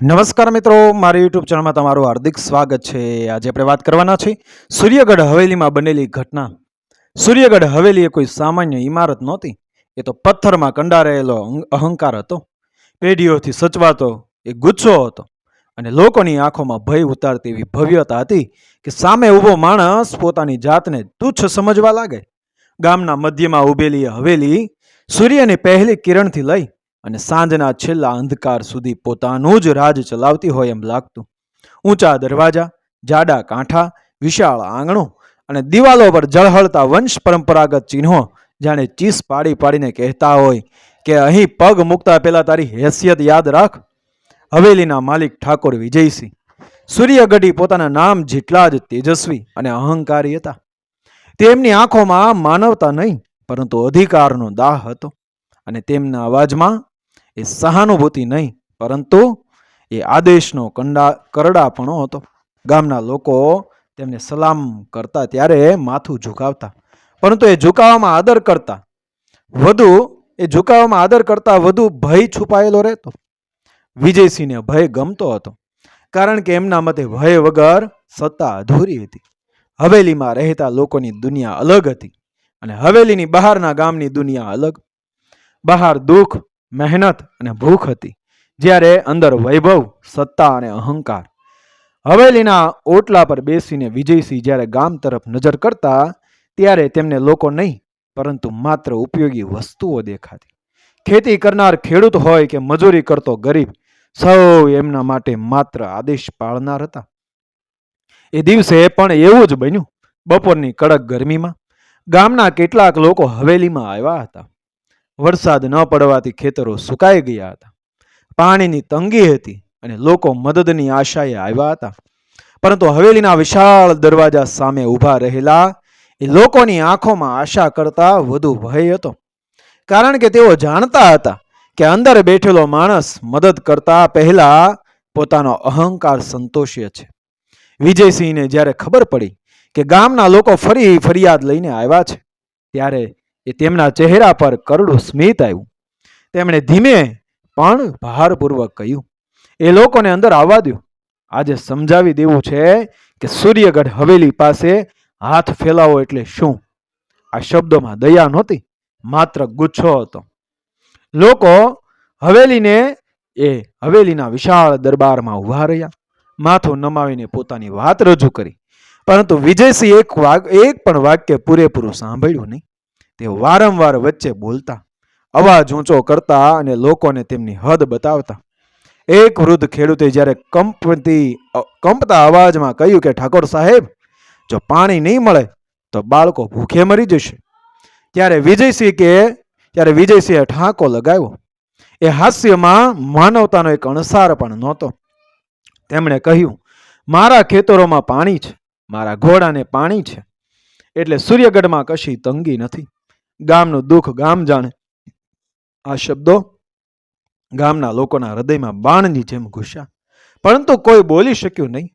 નમસ્કાર મિત્રો, મારી યુટ્યુબ ચેનલમાં તમારું હાર્દિક સ્વાગત છે। આજે આપણે વાત કરવાના છે સૂર્યગઢ હવેલીમાં બનેલી ઘટના। સૂર્યગઢ હવેલી એ કોઈ સામાન્ય ઇમારત નહોતી, એ તો પથ્થરમાં કંડારેલો અહંકાર હતો। પેઢીઓથી સચવાતો એ ગુસ્સો હતો અને લોકોની આંખોમાં ભય ઉતારતી એવી ભવ્યતા હતી કે સામે ઊભો માણસ પોતાની જાતને તુચ્છ સમજવા લાગે। ગામના મધ્યમાં ઊભેલી હવેલી સૂર્યની પહેલી કિરણથી લઈ અને સાંજના છેલ્લા અંધકાર સુધી પોતાનું જ રાજ ચલાવતી હોય એમ લાગતું। ઊંચા દરવાજા, જાડા કાંઠા, વિશાળ આંગણું અને દિવાલો પર ઝળહળતા વંશ પરંપરાગત ચિહ્નો જાણે ચીસ પાડી પાડીને કહેતા હોય કે અહીં પગ મૂકતા પહેલા તારી હેસિયત યાદ રાખ। હવેલીના માલિક ઠાકોર વિજયસિંહ સૂર્યગઢી પોતાના નામ જેટલા જ તેજસ્વી અને અહંકારી હતા। તેમની આંખોમાં માનવતા નહીં પરંતુ અધિકારનો દાહ હતો અને તેમના અવાજમાં એ સહાનુભૂતિ નહીં પરંતુ એ આદેશનો કરડાપણો હતો। ગામના લોકો તેમને સલામ કરતા ત્યારે માથું ઝુકાવતા, પરંતુ એ ઝુકાવવામાં આદર કરતા વધુ ભય છુપાયેલો રહેતો। વિજયસિંહને ભય ગમતો હતો, કારણ કે એમના મતે ભય વગર સત્તા અધૂરી હતી। હવેલીમાં રહેતા લોકોની દુનિયા અલગ હતી અને હવેલીની બહારના ગામની દુનિયા અલગ। બહાર દુઃખ, મહેનત અને ભૂખ હતી, જ્યારે અંદર વૈભવ, સત્તા અને અહંકાર। હવેલીના ઓટલા પર બેસીને વિજયસિંહ જ્યારે ગામ તરફ નજર કરતા ત્યારે તેમને લોકો નહીં પરંતુ માત્ર ઉપયોગી વસ્તુઓ દેખાતી। ખેતી કરનાર ખેડૂત હોય કે મજૂરી કરતો ગરીબ, સૌ એમના માટે માત્ર આદેશ પાળનાર હતા। એ દિવસે પણ એવું જ બન્યું। બપોરની કડક ગરમીમાં ગામના કેટલાક લોકો હવેલીમાં આવ્યા હતા। વરસાદ ન પડવાથી ખેતરો સુકાઈ ગયા હતા, પાણીની તંગી હતી અને લોકો મદદની આશાએ આવ્યા હતા। પરંતુ હવેલીના વિશાળ દરવાજા સામે ઊભા રહેલા એ લોકોની આંખોમાં આશા કરતા વધુ ભય હતો, કારણ કે તેઓ જાણતા હતા કે અંદર બેઠેલો માણસ મદદ કરતા પહેલા પોતાનો અહંકાર સંતોષ્ય છે। વિજયસિંહને જ્યારે ખબર પડી કે ગામના લોકો ફરી ફરિયાદ લઈને આવ્યા છે, ત્યારે એ તેમના ચહેરા પર કરડું સ્મિત આવ્યું। તેમણે ધીમે પણ ભારપૂર્વક કહ્યું, એ લોકોને અંદર આવવા દો। આજે સમજાવી દેવું છે કે સૂર્યગઢ હવેલી પાસે હાથ ફેલાવો એટલે શું। આ શબ્દોમાં દયા નહોતી, માત્ર ગુસ્સો હતો। લોકો હવેલીના વિશાળ દરબારમાં ઉભા રહ્યા, માથું નમાવીને પોતાની વાત રજૂ કરી, પરંતુ વિજયસિંહ એક પણ વાક્ય પૂરેપૂરું સાંભળ્યું નહીં। તેઓ વારંવાર વચ્ચે બોલતા, અવાજ ઊંચો કરતા અને લોકોને તેમની હદ બતાવતા। એક વૃદ્ધ ખેડૂતે જ્યારે કંપતા અવાજમાં કહ્યું કે ઠાકોર સાહેબ, જો પાણી નહીં મળે તો બાળકો ભૂખે મરી જશે, ત્યારે વિજયસિંહે ઠાકો લગાવ્યો। એ હાસ્યમાં માનવતાનો એક અણસાર પણ નહોતો। તેમણે કહ્યું, મારા ખેતરોમાં પાણી છે, મારા ઘોડાને પાણી છે, એટલે સૂર્યગઢમાં કશી તંગી નથી। ગામનું દુઃખ ગામ જાણે। આ શબ્દો ગામના લોકોના હૃદયમાં બાણની જેમ ઘૂસ્યા, પરંતુ કોઈ બોલી શક્યું નહીં,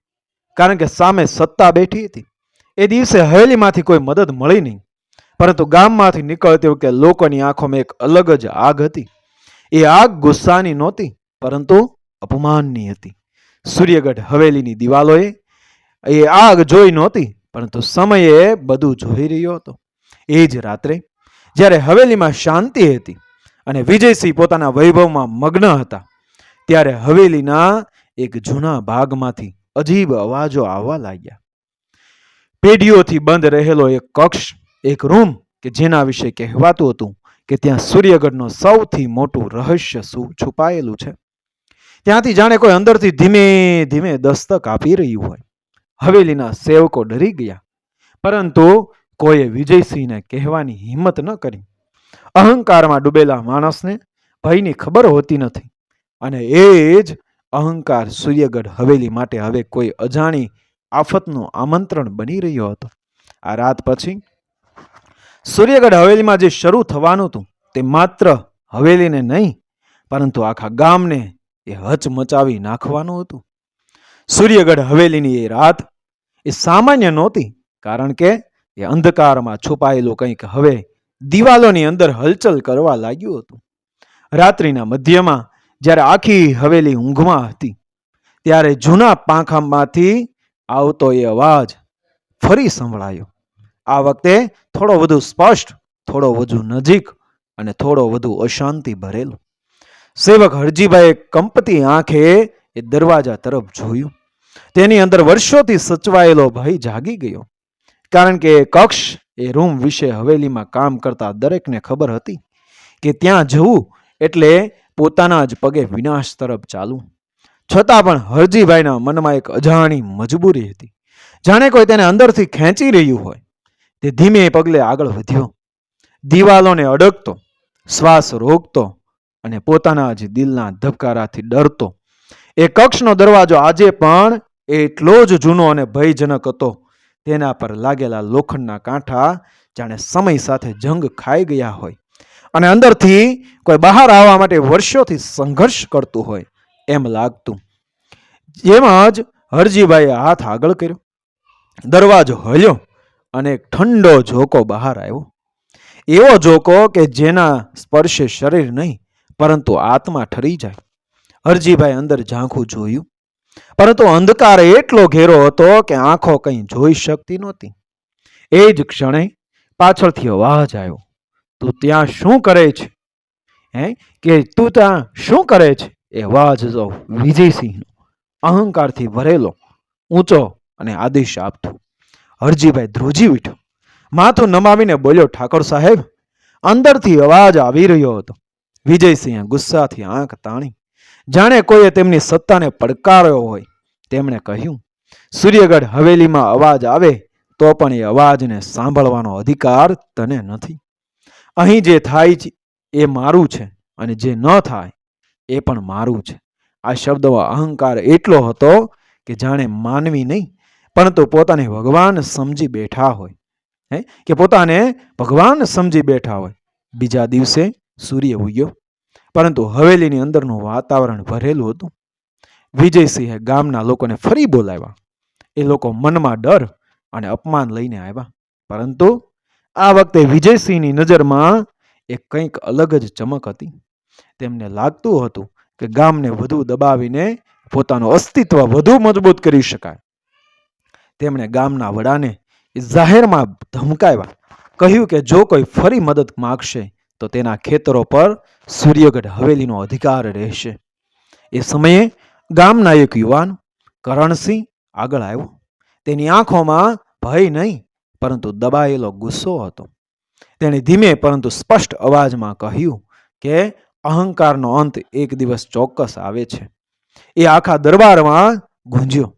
કારણ કે સામે સત્તા બેઠી હતી। એ દિવસે હવેલીમાંથી કોઈ મદદ મળી નહીં, પરંતુ ગામમાંથી નીકળતી વખતે લોકોની આંખોમાં એક અલગ જ આગ હતી। એ આગ ગુસ્સાની નહોતી પરંતુ અપમાનની હતી। સૂર્યગઢ હવેલીની દિવાલોએ એ આગ જોઈ નહોતી, પરંતુ સમયે બધું જોઈ રહ્યો હતો। એ જ રાત્રે જ્યારે હવેલીમાં શાંતિ હતી અને વિજયસિંહ પોતાના વૈભવમાં મગ્ન હતા, ત્યારે હવેલીના એક જૂના ભાગમાંથી અજીબ અવાજો આવવા લાગ્યા। પેઢીઓથી બંધ રહેલો એક કક્ષ, એક રૂમ કે જેના વિશે કહેવાતું હતું કે ત્યાં સૂર્યગઢનો સૌથી મોટું રહસ્ય છુપાયેલું છે। ત્યાંથી જાણે કોઈ અંદરથી ધીમે ધીમે દસ્તક આપી રહ્યું હોય। હવેલીના સેવકો ડરી ગયા, પરંતુ કોઈએ વિજયસિંહને કહેવાની હિંમત ન કરી। અહંકારમાં ડૂબેલા માણસને ભયની ખબર હોતી નથી, અને એ જ અહંકાર સૂર્યગઢ હવેલી માટે હવે કોઈ અજાણી આફતનું આમંત્રણ બની રહ્યો હતો। આ રાત પછી સૂર્યગઢ હવેલીમાં જે શરૂ થવાનું હતું તે માત્ર હવેલીને નહીં પરંતુ આખા ગામને એ હચમચાવી નાખવાનું હતું। સૂર્યગઢ હવેલીની એ રાત એ સામાન્ય નહોતી, કારણ કે એ અંધકારમાં છુપાયેલું કંઈક હવે દિવાલોની અંદર હલચલ કરવા લાગ્યું હતું। રાત્રિના મધ્યમાં જ્યારે આખી હવેલી ઊંઘમાં હતી ત્યારે જૂના પાંખામાંથી આવતો એ અવાજ ફરી સંભળાયો. આ વખતે થોડો વધુ સ્પષ્ટ, થોડો વધુ નજીક અને થોડો વધુ અશાંતિ ભરેલો. સેવક હરજીભાઈએ કંપતી આંખે એ દરવાજા તરફ જોયું. તેની અંદર વર્ષોથી સચવાયેલો ભય જાગી ગયો. કારણ કે એ કક્ષ, એ રૂમ વિશે હવેલીમાં કામ કરતા દરેકને ખબર હતી કે ત્યાં જવું એટલે પોતાના જ પગે વિનાશ તરફ ચાલવું. છતાં પણ હરજીભાઈના મનમાં એક અજાણી મજબૂરી હતી. જાણે કોઈ તેને અંદરથી ખેંચી રહ્યું હોય. તે ધીમે પગલે આગળ વધ્યો, દિવાલોને અડકતો, શ્વાસ રોકતો અને પોતાના જ દિલના ધબકારાથી ડરતો. એ કક્ષનો દરવાજો આજે પણ એટલો જ જૂનો અને ભયજનક હતો. તેના પર લાગેલા લોખંડના કાંઠા જાણે સમય સાથે જંગ ખાઈ ગયા હોય અને અંદરથી કોઈ બહાર આવવા માટે વર્ષોથી સંઘર્ષ કરતું હોય એમ લાગતું. જેમ જ હરજીભાઈએ હાથ આગળ કર્યો, દરવાજો હલ્યો અને એક ઠંડો ઝોકો બહાર આવ્યો. એવો ઝોકો કે જેના સ્પર્શે શરીર નહીં પરંતુ આત્મા ઠરી જાય. હરજીભાઈ અંદર ઝાંખું જોયું, પરંતુ અંધકાર એટલો ઘેરો હતો કે આંખો કંઈ જોઈ શકતી નહોતી. એ જ ક્ષણે પાછળથી અવાજ આવ્યો, તું ત્યાં શું કરે છે? કે તું ત્યાં શું કરે છે? એ અવાજ તો વિજયસિંહનો, અહંકારથી ભરેલો, ઊંચો અને આદેશ આપતો. હરજીભાઈ ધ્રુજી ઉઠ્યો, માથું નમાવીને બોલ્યો, ઠાકોર સાહેબ. અંદરથી અવાજ આવી રહ્યો હતો. વિજયસિંહે ગુસ્સાથી આંખ તાણી, જાણે કોઈએ તેમની સત્તાને પડકાર્યો હોય. તેમણે કહ્યું, સૂર્યગઢ હવેલીમાં અવાજ આવે તો પણ એ અવાજને સાંભળવાનો અધિકાર તને નથી. અહીં જે થાય છે એ મારું છે અને જે ન થાય એ પણ મારું છે. આ શબ્દમાં અહંકાર એટલો હતો કે જાણે માનવી નહીં પરંતુ પોતાને ભગવાન સમજી બેઠા હોય. કે પોતાને ભગવાન સમજી બેઠા હોય. બીજા દિવસે સૂર્ય ઉગ્યો, પરંતુ હવેલીની અંદરનું વાતાવરણ ભરેલું હતું. વિજયસિંહે ગામના લોકોને ફરી બોલાવ્યા. એ લોકો મનમાં ડર અને અપમાન લઈને આવ્યા, પરંતુ આ વખતે વિજયસિંહની નજરમાં એક કંઈક અલગ જ ચમક હતી. તેમને લાગતું હતું કે ગામને વધુ દબાવીને પોતાનું અસ્તિત્વ વધુ મજબૂત કરી શકાય. તેમણે ગામના વડાને જાહેરમાં ધમકાવ્યા, કહ્યું કે જો કોઈ ફરી મદદ માગશે તો તેના ખેતરો પર સૂર્યગઢ હવેલીનો અધિકાર રહેશે. એ સમયે ગામના એક યુવાન કરણસિંહ આગળ આવ્યો. તેની આંખોમાં ભય નહીં પરંતુ દબાયેલો ગુસ્સો હતો. તેણે ધીમે પરંતુ સ્પષ્ટ અવાજમાં કહ્યું કે અહંકારનો અંત એક દિવસ ચોક્કસ આવે છે. એ આખા દરબારમાં ગુંજ્યો.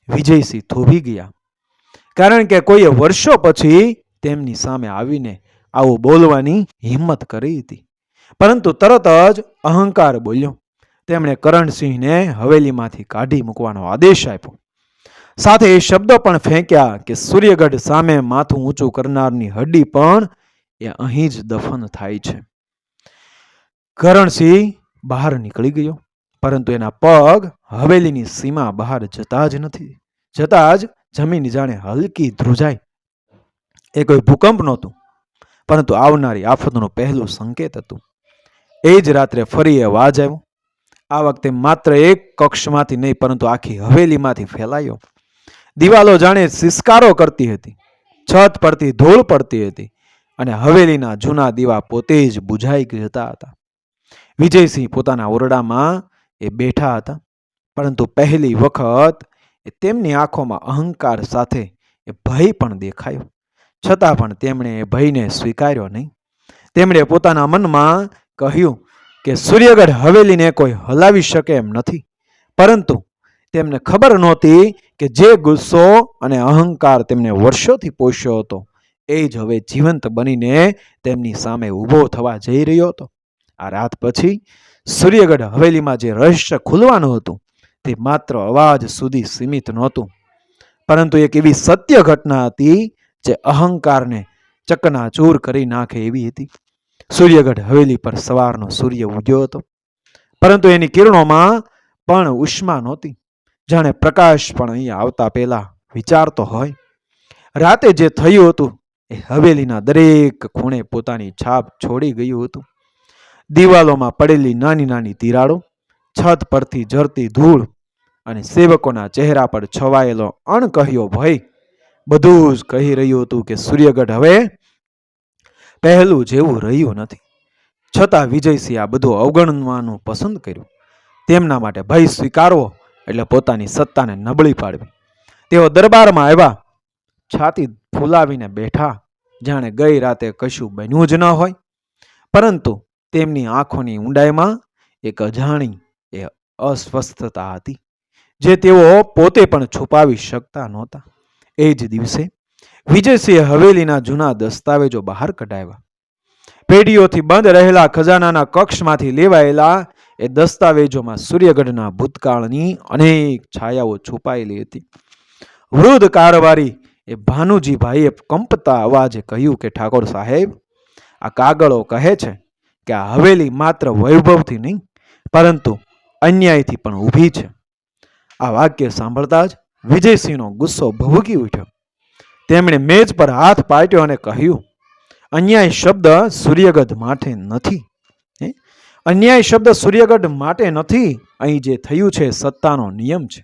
વિજયસિંહ થોભી ગયા, કારણ કે કોઈએ વર્ષો પછી તેમની સામે આવીને આવું બોલવાની હિંમત કરી હતી. પરંતુ તરત જ અહંકાર બોલ્યો. તેમણે કરણસિંહને હવેલીમાંથી કાઢી મૂકવાનો આદેશ આપ્યો. સાથે એ શબ્દો પણ ફેંક્યા કે સૂર્યગઢ સામે માથું ઊંચું કરનારની હડ્ડી પણ એ અહીં જ દફન થાય છે. કરણસિંહ બહાર નીકળી ગયો, પરંતુ એના પગ હવેલીની સીમા બહાર જતા જ જમીન જાણે હલકી ધ્રુજાય. એ કોઈ ભૂકંપ નહોતું, પરંતુ આવનારી આફતનું પહેલું સંકેત હતું. એ જ રાત્રે ફરી અવાજ આવ્યો. આ વખતે માત્ર એક કક્ષમાંથી નહીં પરંતુ આખી હવેલીમાંથી ફેલાયો. દિવાલો જાણે સિસકારો કરતી હતી, છત પરથી ધૂળ પડતી હતી અને હવેલીના જૂના દીવા પોતે જ બુઝાઈ જતા હતા. વિજયસિંહ પોતાના ઓરડામાં એ બેઠા હતા, પરંતુ પહેલી વખત તેમની આંખોમાં અહંકાર સાથે એ ભય પણ દેખાયો. છતાં પણ તેમણે એ ભયને સ્વીકાર્યો નહીં. તેમણે પોતાના મનમાં કહ્યું કે સૂર્યગઢ હવેલીને કોઈ હલાવી શકે એમ નથી, પરંતુ તેમને ખબર નહોતી કે જે ગુસ્સો અને અહંકાર તેમને વર્ષોથી પોષ્યો હતો એ જ હવે જીવંત બનીને તેમની સામે ઊભો થવા જઈ રહ્યો હતો. આ રાત પછી સૂર્યગઢ હવેલીમાં જે રહસ્ય ખુલવાનું હતું તે માત્ર અવાજ સુધી સીમિત નહોતું, પરંતુ એક એવી સત્ય ઘટના હતી જે અહંકારને ચકનાચૂર કરી નાખે એવી હતી. સૂર્યગઢ હવેલી પર સવારનો સૂર્ય ઉગ્યો હતો, પરંતુ એની કિરણોમાં પણ ઉષ્મા નહોતી. જાણે પ્રકાશ પણ અહીંયા આવતા પહેલા વિચારતો હોય. રાતે જે થયું હતું એ હવેલીના દરેક ખૂણે પોતાની છાપ છોડી ગયું હતું. દિવાલોમાં પડેલી નાની નાની તિરાડો, છત પરથી ઝરતી ધૂળ અને સેવકોના ચહેરા પર છવાયેલો અણકહ્યો ભય બધું જ કહી રહ્યું હતું કે સૂર્યગઢ હવે પહેલું જેવું રહ્યું નથી. છતાં વિજયસિંહ આ બધું અવગણવાનું પસંદ કર્યું. તેમના માટે ભય સ્વીકારવો એટલે પોતાની સત્તાને નબળી પાડવી. તેઓ દરબારમાં આવ્યા, છાતી ફૂલાવીને બેઠા, જાણે ગઈ રાતે કશું બન્યું જ ન હોય. પરંતુ તેમની આંખોની ઊંડાઈમાં એક અજાણી એ અસ્વસ્થતા હતી, જે તેઓ પોતે પણ છુપાવી શકતા નહોતા. એ જ દિવસે વિજયસિંહે હવેલીના જૂના દસ્તાવેજો બહાર કઢાવ્યા. પેઢીઓથી બંધ રહેલા ખજાનાના કક્ષમાંથી લેવાયેલા એ દસ્તાવેજોમાં સૂર્યગઢના ભૂતકાળની અનેક છાયાઓ છુપાયેલી હતી. વૃદ્ધ કારવારી એ ભાનુજીભાઈએ કંપતા અવાજે કહ્યું કે ઠાકોર સાહેબ, આ કાગળો કહે છે કે આ હવેલી માત્ર વૈભવથી નહીં પરંતુ અન્યાયથી પણ ઊભી છે. આ વાક્ય સાંભળતા જ વિજયસિંહનો ગુસ્સો ભભૂકી ઉઠ્યો. તેમણે મેજ પર હાથ પાટ્યો અને કહ્યું, અન્યાય શબ્દ સૂર્યગઢ માટે નથી. અન્યાય શબ્દ સૂર્યગઢ માટે નથી. અહીં જે થયું છે સત્તાનો નિયમ છે.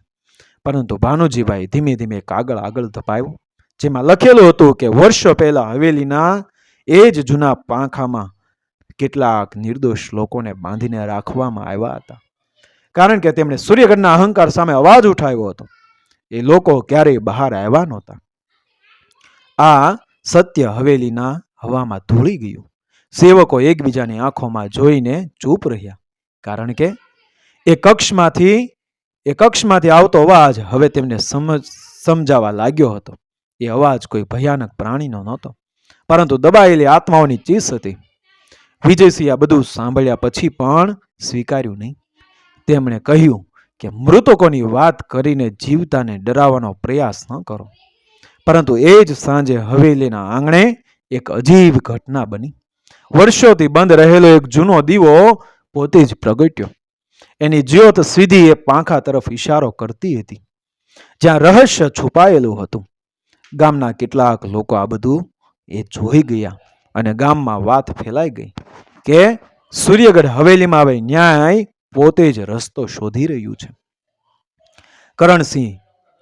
પરંતુ ભાનુજીભાઈ ધીમે ધીમે કાગળ આગળ ધપાવ્યો, જેમાં લખેલું હતું કે વર્ષો પહેલા હવેલીના એ જ જૂના પાંખામાં કેટલાક નિર્દોષ લોકોને બાંધીને રાખવામાં આવ્યા હતા, કારણ કે તેમણે સૂર્યગઢના અહંકાર સામે અવાજ ઉઠાવ્યો હતો. એ લોકો ક્યારેય બહાર આવ્યા નહોતા. આ સત્ય હવેલીના હવામાં ધૂળી ગયું. સેવકો એકબીજાની આંખોમાં જોઈને ચૂપ રહ્યા, કારણ કે એ કક્ષમાંથી આવતો અવાજ હવે તેમને સમજાવા લાગ્યો હતો. એ અવાજ કોઈ ભયાનક પ્રાણીનો નહોતો, પરંતુ દબાયેલી આત્માઓની ચીસ હતી. વિજયસિંહ આ બધું સાંભળ્યા પછી પણ સ્વીકાર્યું નહીં. તેમણે કહ્યું કે મૃતકોની વાત કરીને જીવતાને ડરાવવાનો પ્રયાસ ન કરો. પરંતુ એ જ સાંજે હવેલીના આંગણે એક અજીબ ઘટના બની. વર્ષોથી બંધ રહેલો એક જૂનો દીવો પોતે જ પ્રગટ્યો. એની જ્યોત સીધી એ પાંખા તરફ ઇશારો કરતી હતી, જ્યાં રહસ્ય છુપાયેલું હતું. ગામના કેટલાક લોકો આ બધું એ જોઈ ગયા અને ગામમાં વાત ફેલાઈ ગઈ કે સૂર્યગઢ હવેલીમાં હવે ન્યાય પોતે જ રસ્તો શોધી રહ્યું છે. કરણસિંહ,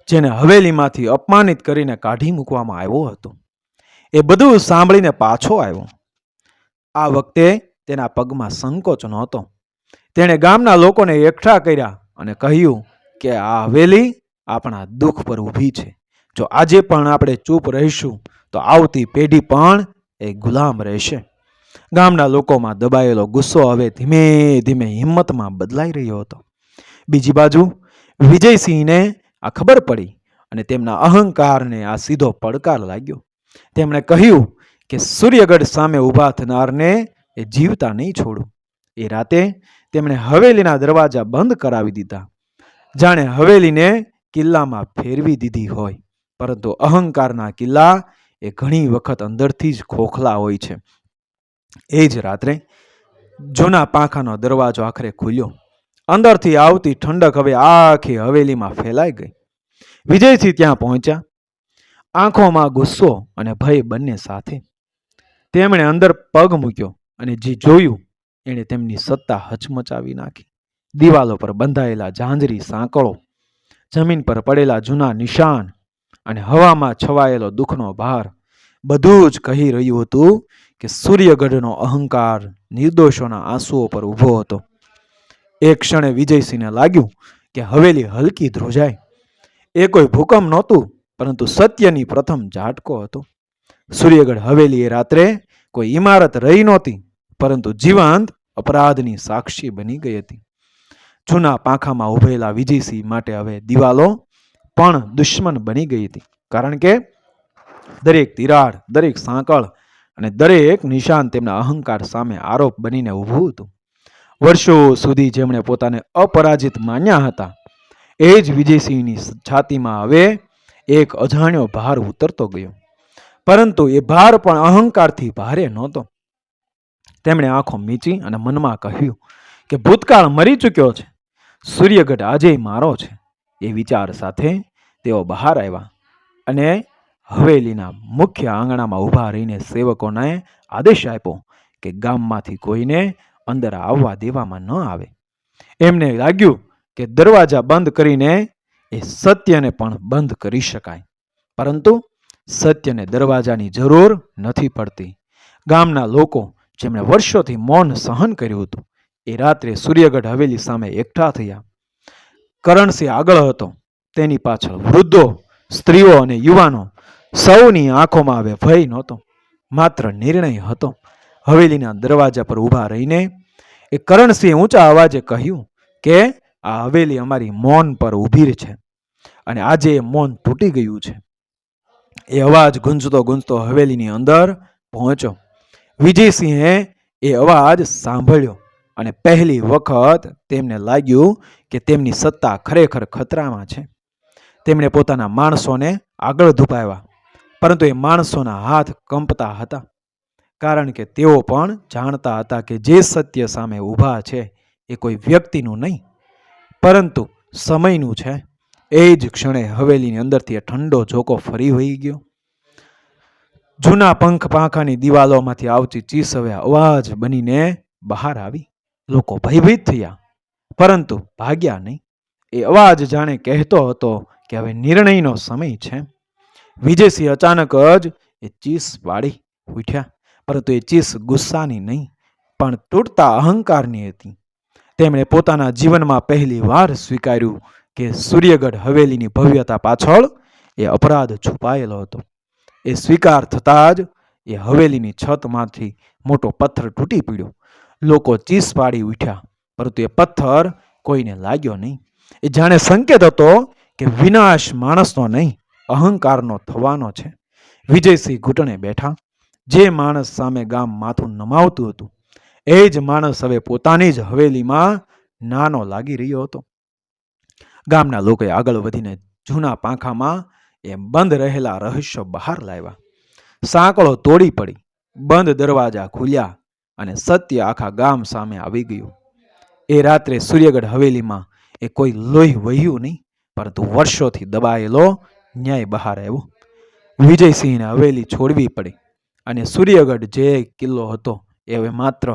જેને હવેલીમાંથી અપમાનિત કરીને કાઢી મૂકવામાં આવ્યો હતો, એ બધું સાંભળીને પાછો આવ્યો. આ વખતે તેના પગમાં સંકોચ નહોતો. તેણે ગામના લોકોને એકઠા કર્યા અને કહ્યું કે આ હવેલી આપણા દુઃખ પર ઊભી છે. જો આજે પણ આપણે ચૂપ રહીશું તો આવતી પેઢી પણ એ ગુલામ રહેશે. ગામના લોકોમાં દબાયેલો ગુસ્સો હવે ધીમે ધીમે હિંમતમાં બદલાઈ રહ્યો હતો. બીજી બાજુ વિજયસિંહને આ ખબર પડી અને તેમના અહંકારને આ સીધો પડકાર લાગ્યો. તેમણે કહ્યું કે સૂર્યગઢ સામે ઊભા થનારને એ જીવતા નહીં છોડું. એ રાતે તેમણે હવેલીના દરવાજા બંધ કરાવી દીધા, જાણે હવેલીને કિલ્લામાં ફેરવી દીધી હોય. પરંતુ અહંકારના કિલ્લા એ ઘણી વખત અંદરથી જ ખોખલા હોય છે. એ જ રાત્રે જૂના પાંખાનો દરવાજો આખરે ખુલ્યો. અંદરથી આવતી ઠંડક હવે આખી હવેલીમાં ફેલાઈ ગઈ. વિજયસિંહ ત્યાં પહોંચ્યા, આંખોમાં ગુસ્સો અને ભય બંને સાથે. તેમણે અંદર પગ મૂક્યો અને જે જોયું એણે તેમની સત્તા હચમચાવી નાખી. દિવાલો પર બંધાયેલા ઝાંઝરી સાંકળો, જમીન પર પડેલા જૂના નિશાન અને હવામાં છવાયેલો દુઃખનો ભાર બધું જ કહી રહ્યું હતું કે સૂર્યગઢનો અહંકાર નિર્દોષોના આંસુઓ પર ઊભો હતો. એક ક્ષણે વિજયસિંહને લાગ્યું કે હવેલી હલકી ધ્રુજાય. એ કોઈ ભૂકંપ નહોતું, પરંતુ સત્યની પ્રથમ ઝાટકો હતો. સૂર્યગઢ હવેલી એ રાત્રે કોઈ ઇમારત રહી નહોતી, પરંતુ જીવંત અપરાધની સાક્ષી બની ગઈ હતી. જૂના પાંખામાં ઉભેલા વિજયસિંહ માટે હવે દિવાલો પણ દુશ્મન બની ગઈ હતી, કારણ કે દરેક તિરાડ, દરેક સાંકળ અને દરેક નિશાન તેમના અહંકાર સામે આરોપ બનીને ઊભું હતું. વર્ષો સુધી જેમણે પોતાને અપરાજિત માન્યા હતા, એ જ વિજયસિંહની છાતીમાં હવે એક અજાણ્યો ભાર ઉતરતો ગયો. પરંતુ એ ભાર પણ અહંકારથી ભારે નહોતો. તેમણે આંખો મીચી અને મનમાં કહ્યું કે ભૂતકાળ મરી ચૂક્યો છે, સૂર્યગઢ આજે મારો છે. એ વિચાર સાથે તેઓ બહાર આવ્યા અને હવેલીના મુખ્ય આંગણામાં ઊભા રહીને સેવકોને આદેશ આપ્યો કે ગામમાંથી કોઈને અંદર આવવા દેવામાં ન આવે. એમને લાગ્યું કે દરવાજા બંધ કરીને એ સત્યને પણ બંધ કરી શકાય, પરંતુ સત્યને દરવાજાની જરૂર નથી પડતી. ગામના લોકો જેમણે વર્ષોથી મૌન સહન કર્યું હતું, એ રાત્રે સૂર્યગઢ હવેલી સામે એકઠા થયા. કરણસિંહ આગળ હતો, તેની પાછળ વૃદ્ધો, સ્ત્રીઓ અને યુવાનો. સૌની આંખોમાં હવે ભય નહોતો, માત્ર નિર્ણય હતો. હવેલીના દરવાજા પર ઊભા રહીને એ કરણસિંહે ઊંચા અવાજે કહ્યું કે આ હવેલી અમારી મૌન પર ઊભી છે, અને આજે એ મૌન તૂટી ગયું છે. એ અવાજ ગુંજતો ગુંજતો હવેલીની અંદર પહોંચ્યો. વિજયસિંહે એ અવાજ સાંભળ્યો અને પહેલી વખત તેમને લાગ્યું કે તેમની સત્તા ખરેખર ખતરામાં છે. તેમણે પોતાના માણસોને આગળ ધુપાવ્યા, પરંતુ એ માણસોના હાથ કંપતા હતા, કારણ કે તેઓ પણ જાણતા હતા કે જે સત્ય સામે ઊભા છે એ કોઈ વ્યક્તિનું નહીં, પરંતુ સમયનું છે. એ જ ક્ષણે હવેલીની અંદરથી ઠંડો ઝોકો ફરી વહી ગયો. જૂના પંખ પાંખાની દિવાલોમાંથી આવતી ચીસ હવે અવાજ બનીને બહાર આવી. લોકો ભયભીત થયા, પરંતુ ભાગ્યા નહીં. એ અવાજ જાણે કહેતો હતો કે હવે નિર્ણયનો સમય છે. વિજયસિંહ અચાનક જ એ ચીસ પાડી ઉઠ્યા, પરંતુ એ ચીસ ગુસ્સાની નહીં, પણ તૂટતા અહંકારની હતી. તેમણે પોતાના જીવનમાં પહેલી વાર સ્વીકાર્યું કે સૂર્યગઢ હવેલીની ભવ્યતા પાછળ એ અપરાધ છુપાયેલો હતો. એ સ્વીકાર થતાં જ એ હવેલીની છતમાંથી મોટો પથ્થર તૂટી પડ્યો. લોકો ચીસ પાડી ઉઠ્યા, પરંતુ એ પથ્થર કોઈને લાગ્યો નહીં. એ જાણે સંકેત હતો કે વિનાશ માણસનો નહીં, અહંકારનો થવાનો છે. વિજયસિંહ ઘૂંટણે બેઠા. જે માણસ સામે ગામ માથું નમાવતું હતું, એ જ માણસ હવે પોતાની જ હવેલીમાં નાનો લાગી રહ્યો હતો. ગામના લોકોએ આગળ વધીને જૂના પાંખામાં એ બંધ રહેલા રહસ્યો બહાર લાવ્યા. સાંકળો તોડી પડી, બંધ દરવાજા ખુલ્યા, અને સત્ય આખા ગામ સામે આવી ગયું. એ રાત્રે સૂર્યગઢ હવેલીમાં એ કોઈ લોહી વહ્યું નહીં, પરંતુ વર્ષોથી દબાયેલો ન્યાય બહાર આવ્યો. વિજયસિંહને હવેલી છોડવી પડી, અને સૂર્યગઢ જે કિલ્લો હતો એ હવે માત્ર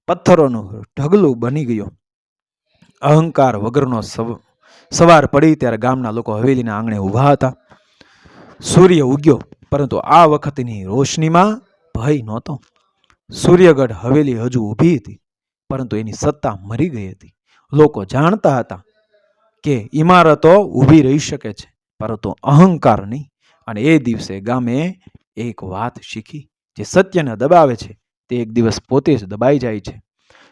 પથ્થરોનું ઢગલું બની ગયો. અહંકાર વગરનો સવાર પડી ત્યારે ગામના લોકો હવેલીના આંગણે ઊભા હતા. સૂર્ય ઉગ્યો, પરંતુ આ વખતની રોશનીમાં ભય નહોતો. સૂર્યગઢ હવેલી હજુ ઊભી હતી, પરંતુ એની સત્તા મરી ગઈ હતી. લોકો જાણતા હતા કે ઇમારતો ઊભી રહી શકે છે, પરંતુ અહંકાર નહીં. અને એ દિવસે ગામે એક વાત શીખી, જે સત્યને દબાવે છે તે એક દિવસ પોતે જ દબાઈ જાય છે.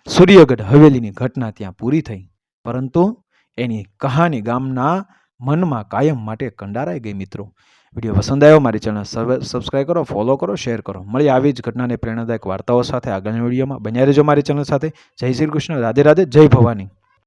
સૂર્યગઢ હવેલીની ઘટના ત્યાં પૂરી થઈ, પરંતુ એની કહાની ગામના મનમાં કાયમ માટે કંડારાઈ ગઈ. મિત્રો, વિડીયો પસંદ આવ્યો, મારી ચેનલ સબસ્ક્રાઈબ કરો, ફોલો કરો, શેર કરો. મળીએ આવી જ ઘટનાને પ્રેરણાદાયક વાર્તાઓ સાથે આગળની વિડીયોમાં. બન્યા રહેજો મારી ચેનલ સાથે. જય શ્રી કૃષ્ણ, રાધે રાધે, જય ભવાની.